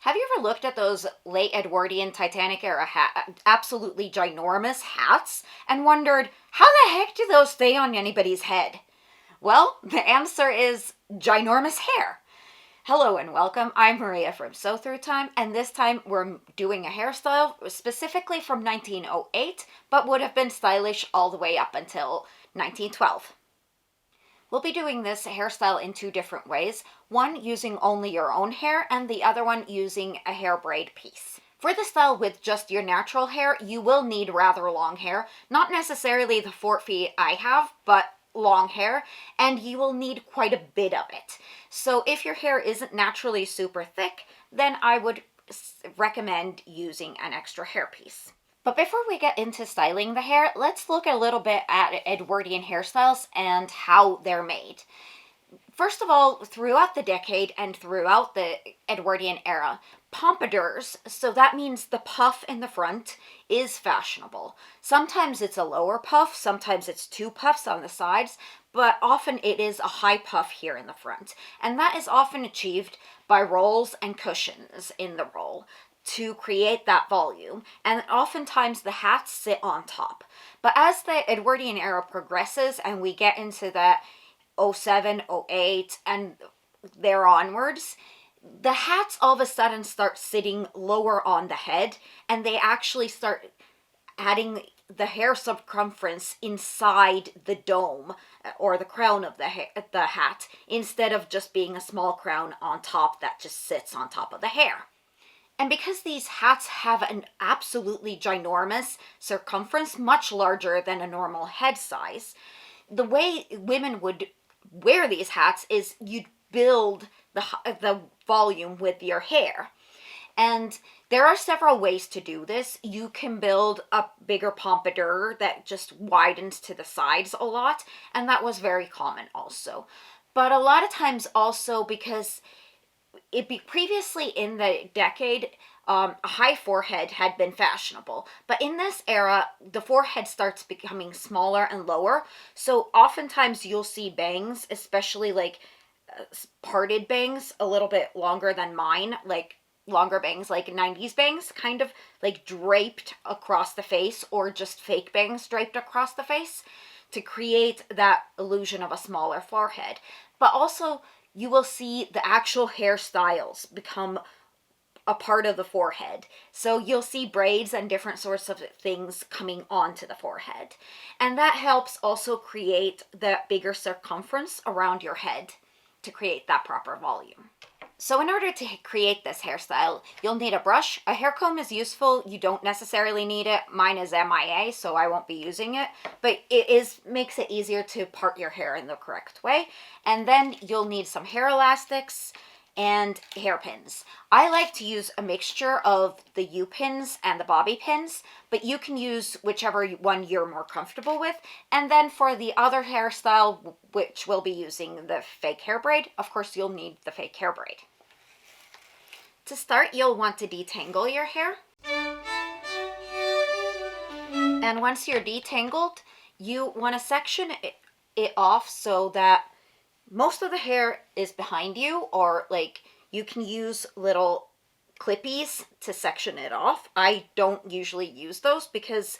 Have you ever looked at those late Edwardian Titanic era absolutely ginormous hats and wondered, how the heck do those stay on anybody's head? Well, the answer is ginormous hair. Hello and welcome. I'm Maria from Sew Through Time, and this time we're doing a hairstyle specifically from 1908, but would have been stylish all the way up until 1912. We'll be doing this hairstyle in two different ways, one using only your own hair and the other one using a hair braid piece. For the style with just your natural hair, you will need rather long hair, not necessarily the 4 feet I have, but long hair, and you will need quite a bit of it. So if your hair isn't naturally super thick, then I would recommend using an extra hairpiece. But before we get into styling the hair, let's look a little bit at Edwardian hairstyles and how they're made. First of all, throughout the decade and throughout the Edwardian era, pompadours, so that means the puff in the front, is fashionable. Sometimes it's a lower puff, sometimes it's 2 puffs on the sides, but often it is a high puff here in the front. And that is often achieved by rolls and cushions in the roll to create that volume, and oftentimes the hats sit on top. But as the Edwardian era progresses and we get into the 07, 08, and there onwards, the hats all of a sudden start sitting lower on the head, and they actually start adding the hair circumference inside the dome or the crown of the hat, instead of just being a small crown on top that just sits on top of the hair. And because these hats have an absolutely ginormous circumference, much larger than a normal head size, the way women would wear these hats is you'd build the volume with your hair. And there are several ways to do this. You can build a bigger pompadour that just widens to the sides a lot, and that was very common also. But a lot of times also, because previously in the decade, a high forehead had been fashionable. But in this era, the forehead starts becoming smaller and lower. So oftentimes you'll see bangs, especially like parted bangs, a little bit longer than mine, like longer bangs, like 90s bangs, kind of like draped across the face, or just fake bangs draped across the face to create that illusion of a smaller forehead. But also, you will see the actual hairstyles become a part of the forehead. So you'll see braids and different sorts of things coming onto the forehead. And that helps also create the bigger circumference around your head to create that proper volume. So in order to create this hairstyle, you'll need a brush. A hair comb is useful. You don't necessarily need it. Mine is MIA, so I won't be using it. But it makes it easier to part your hair in the correct way. And then you'll need some hair elastics and hairpins. I like to use a mixture of the U-pins and the bobby pins, but you can use whichever one you're more comfortable with. And then for the other hairstyle, which we'll be using the fake hair braid, of course you'll need the fake hair braid. To start, you'll want to detangle your hair. And once you're detangled, you want to section it off so that most of the hair is behind you, or like you can use little clippies to section it off. I don't usually use those because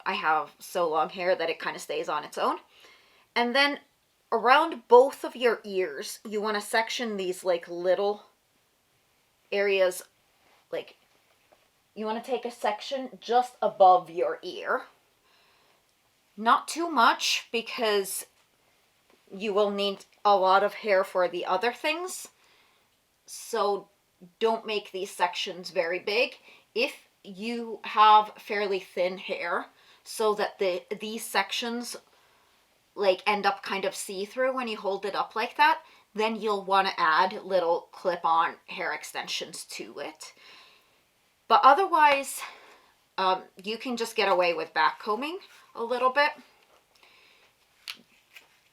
I have so long hair that it kind of stays on its own. And then around both of your ears, you want to section these like little areas, like you want to take a section just above your ear. Not too much, because you will need a lot of hair for the other things. So don't make these sections very big. If you have fairly thin hair, so that these sections like end up kind of see-through when you hold it up like that, then you'll want to add little clip-on hair extensions to it. But otherwise, you can just get away with back combing a little bit.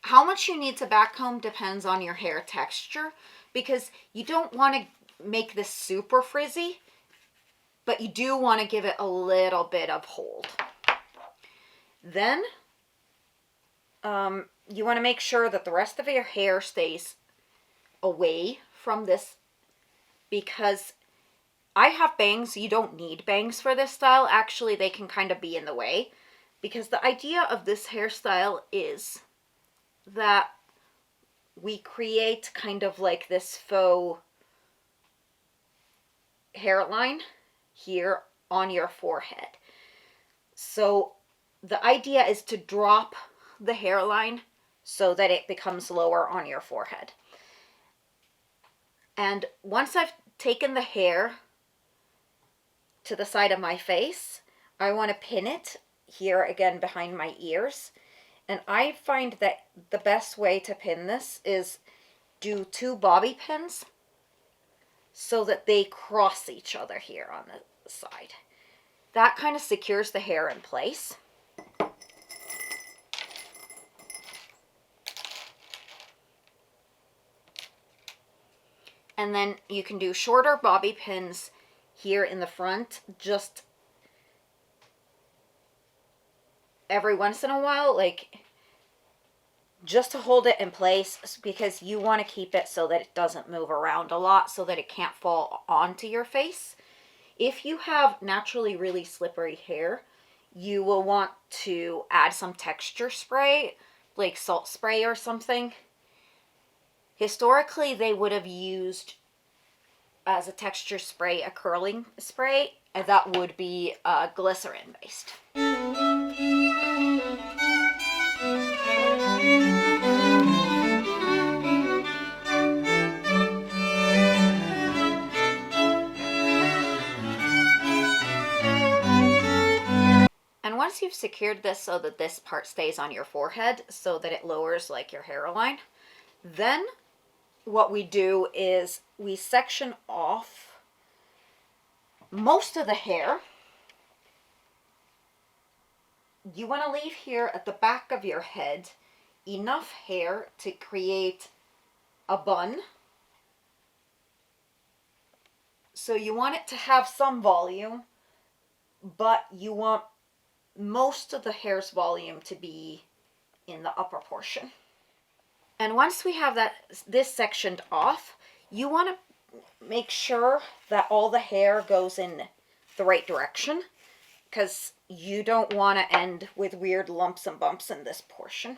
How much you need to back comb depends on your hair texture, because you don't want to make this super frizzy, but you do want to give it a little bit of hold. Then you want to make sure that the rest of your hair stays away from this, because I have bangs. You don't need bangs for this style. Actually, they can kind of be in the way, because the idea of this hairstyle is that we create kind of like this faux hairline here on your forehead. So the idea is to drop the hairline so that it becomes lower on your forehead. And once I've taken the hair to the side of my face, I want to pin it here again behind my ears. And I find that the best way to pin this is do 2 bobby pins so that they cross each other here on the side. That kind of secures the hair in place. And then you can do shorter bobby pins here in the front, just every once in a while, like just to hold it in place, because you want to keep it so that it doesn't move around a lot, so that it can't fall onto your face. If you have naturally really slippery hair, you will want to add some texture spray, like salt spray or something. Historically, they would have used as a texture spray a curling spray, and that would be glycerin based. And once you've secured this so that this part stays on your forehead, so that it lowers like your hairline, then what we do is we section off most of the hair. You want to leave here at the back of your head enough hair to create a bun. So you want it to have some volume, but you want most of the hair's volume to be in the upper portion. And once we have this sectioned off, you want to make sure that all the hair goes in the right direction, because you don't want to end with weird lumps and bumps in this portion.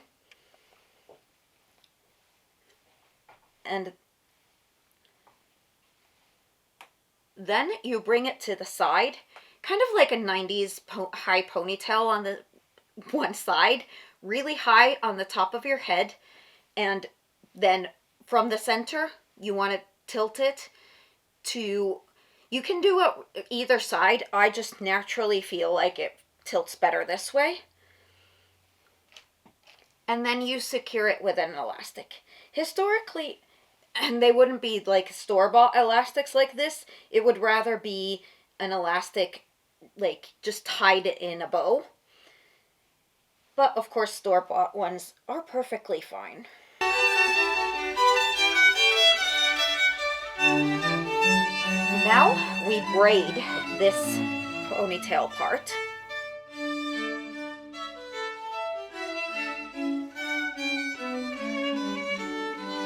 And then you bring it to the side, kind of like a 90s high ponytail on the one side, really high on the top of your head. And then from the center, you want to tilt it to, you can do it either side. I just naturally feel like it tilts better this way. And then you secure it with an elastic. Historically, and they wouldn't be like store-bought elastics like this. It would rather be an elastic, like just tied in a bow. But of course, store-bought ones are perfectly fine. Now we braid this ponytail part.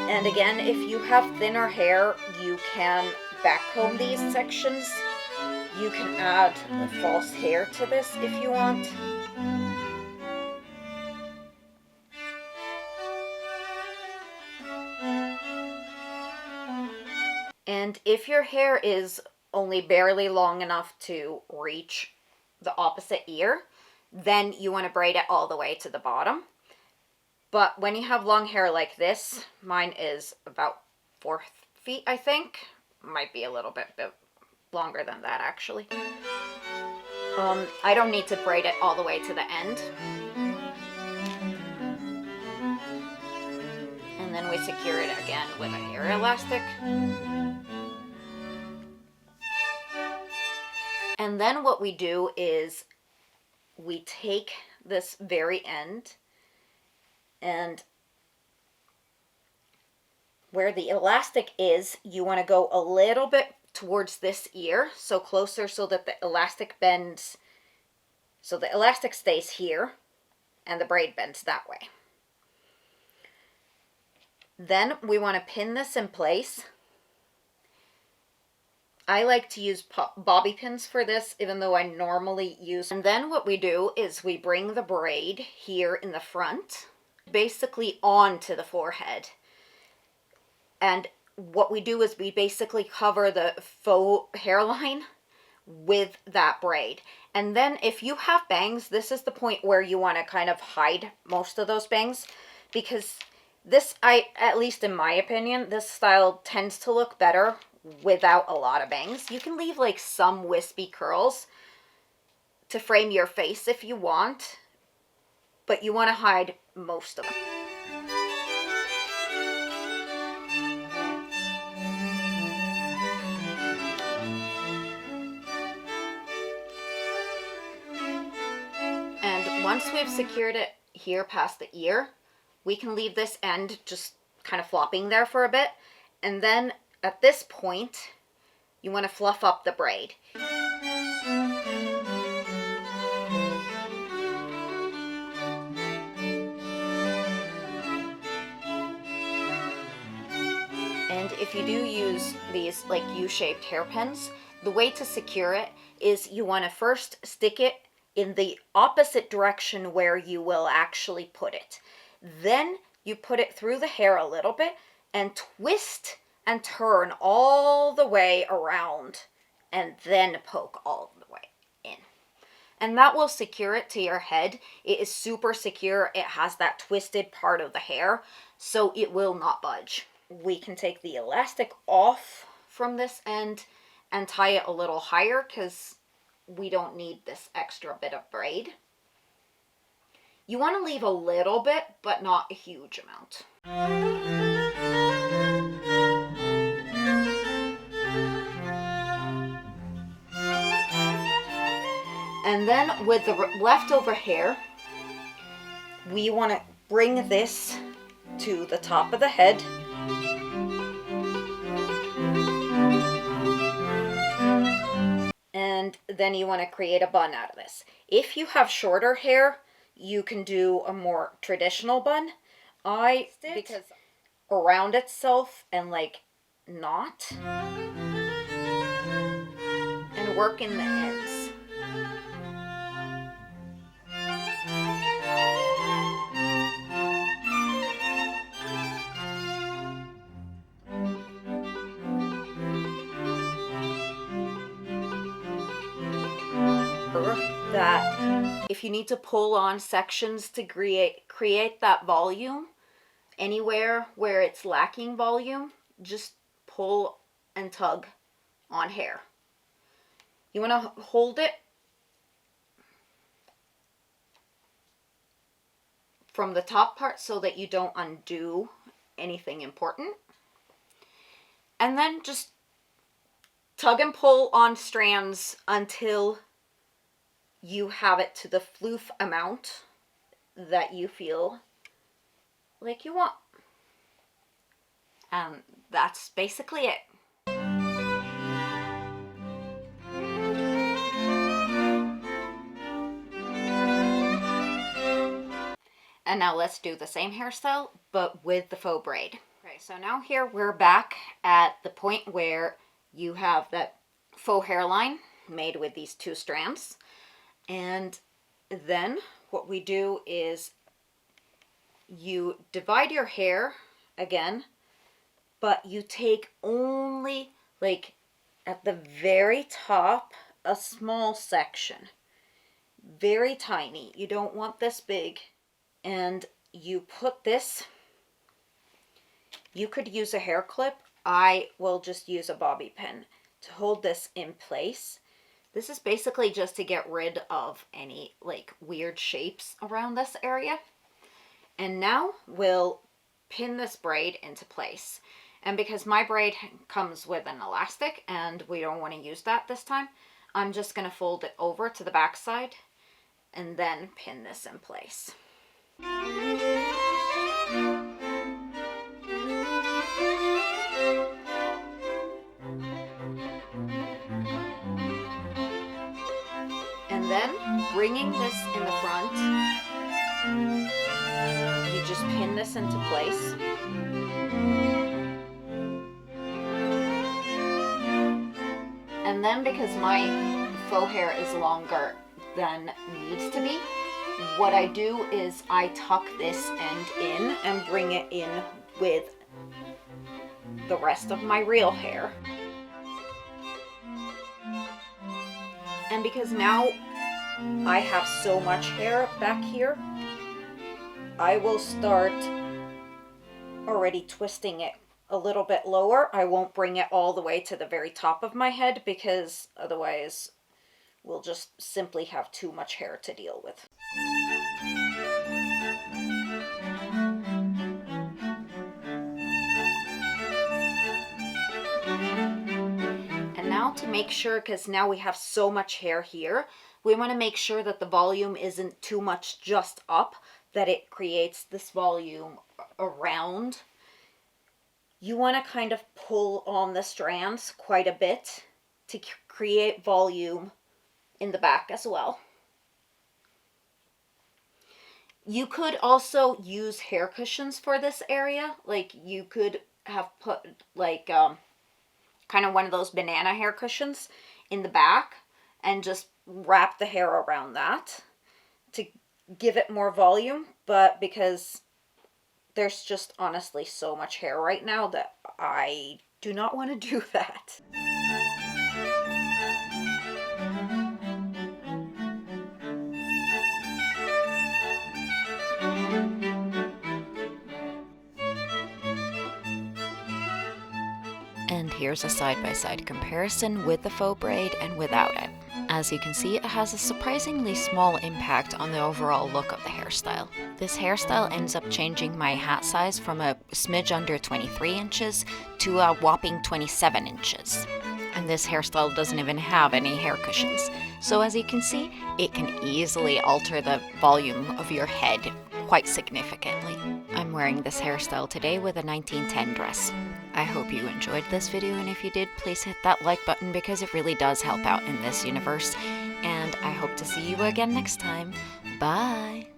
And again, if you have thinner hair, you can backcomb these sections. You can add the false hair to this if you want. And if your hair is only barely long enough to reach the opposite ear, then you want to braid it all the way to the bottom. But when you have long hair like this, mine is about 4 feet, I think. Might be a little bit longer than that, actually. I don't need to braid it all the way to the end. And then we secure it again with a hair elastic. And then what we do is we take this very end, and where the elastic is, you want to go a little bit towards this ear, so closer so that the elastic bends, so the elastic stays here and the braid bends that way. Then we want to pin this in place. I like to use bobby pins for this, even though I normally use. And then what we do is we bring the braid here in the front, basically onto the forehead. And what we do is we basically cover the faux hairline with that braid. And then if you have bangs, this is the point where you want to kind of hide most of those bangs, because this, at least in my opinion, this style tends to look better without a lot of bangs. You can leave like some wispy curls to frame your face if you want, but you want to hide most of them. And once we've secured it here past the ear, we can leave this end just kind of flopping there for a bit. And then at this point, you want to fluff up the braid. And if you do use these like U-shaped hairpins, the way to secure it is you want to first stick it in the opposite direction where you will actually put it. Then you put it through the hair a little bit and twist and turn all the way around, and then poke all the way in. And that will secure it to your head. It is super secure. It has that twisted part of the hair, so it will not budge. We can take the elastic off from this end and tie it a little higher because we don't need this extra bit of braid. You want to leave a little bit, but not a huge amount. And then with the leftover hair, we want to bring this to the top of the head. And then you want to create a bun out of this. If you have shorter hair, you can do a more traditional bun. Because around itself and like knot and work in the ends. That if you need to pull on sections to create that volume, anywhere where it's lacking volume, just pull and tug on hair. You want to hold it from the top part so that you don't undo anything important. And then just tug and pull on strands until you have it to the floof amount that you feel like you want. And that's basically it. And now let's do the same hairstyle, but with the faux braid. Okay, so now here we're back at the point where you have that faux hairline made with these two strands. And then what we do is you divide your hair again, but you take only like at the very top a small section, very tiny. You don't want this big. And you put this, you could use a hair clip. I will just use a bobby pin to hold this in place. This is basically just to get rid of any like weird shapes around this area. And now we'll pin this braid into place. And because my braid comes with an elastic and we don't want to use that this time, I'm just going to fold it over to the back side and then pin this in place. And then bringing this in the front, you just pin this into place. And then because my faux hair is longer than needs to be, what I do is I tuck this end in and bring it in with the rest of my real hair. And because now I have so much hair back here, I will start already twisting it a little bit lower. I won't bring it all the way to the very top of my head because otherwise we'll just simply have too much hair to deal with. And now to make sure, because now we have so much hair here, we want to make sure that the volume isn't too much just up, that it creates this volume around. You want to kind of pull on the strands quite a bit to create volume in the back as well. You could also use hair cushions for this area. Like you could have put like kind of one of those banana hair cushions in the back and just wrap the hair around that to give it more volume. But because there's just honestly so much hair right now that I do not want to do that. And here's a side-by-side comparison with the faux braid and without it. As you can see, it has a surprisingly small impact on the overall look of the hairstyle. This hairstyle ends up changing my hat size from a smidge under 23 inches to a whopping 27 inches. And this hairstyle doesn't even have any hair cushions. So as you can see, it can easily alter the volume of your head quite significantly. I'm wearing this hairstyle today with a 1910 dress. I hope you enjoyed this video, and if you did, please hit that like button because it really does help out in this universe. And I hope to see you again next time. Bye!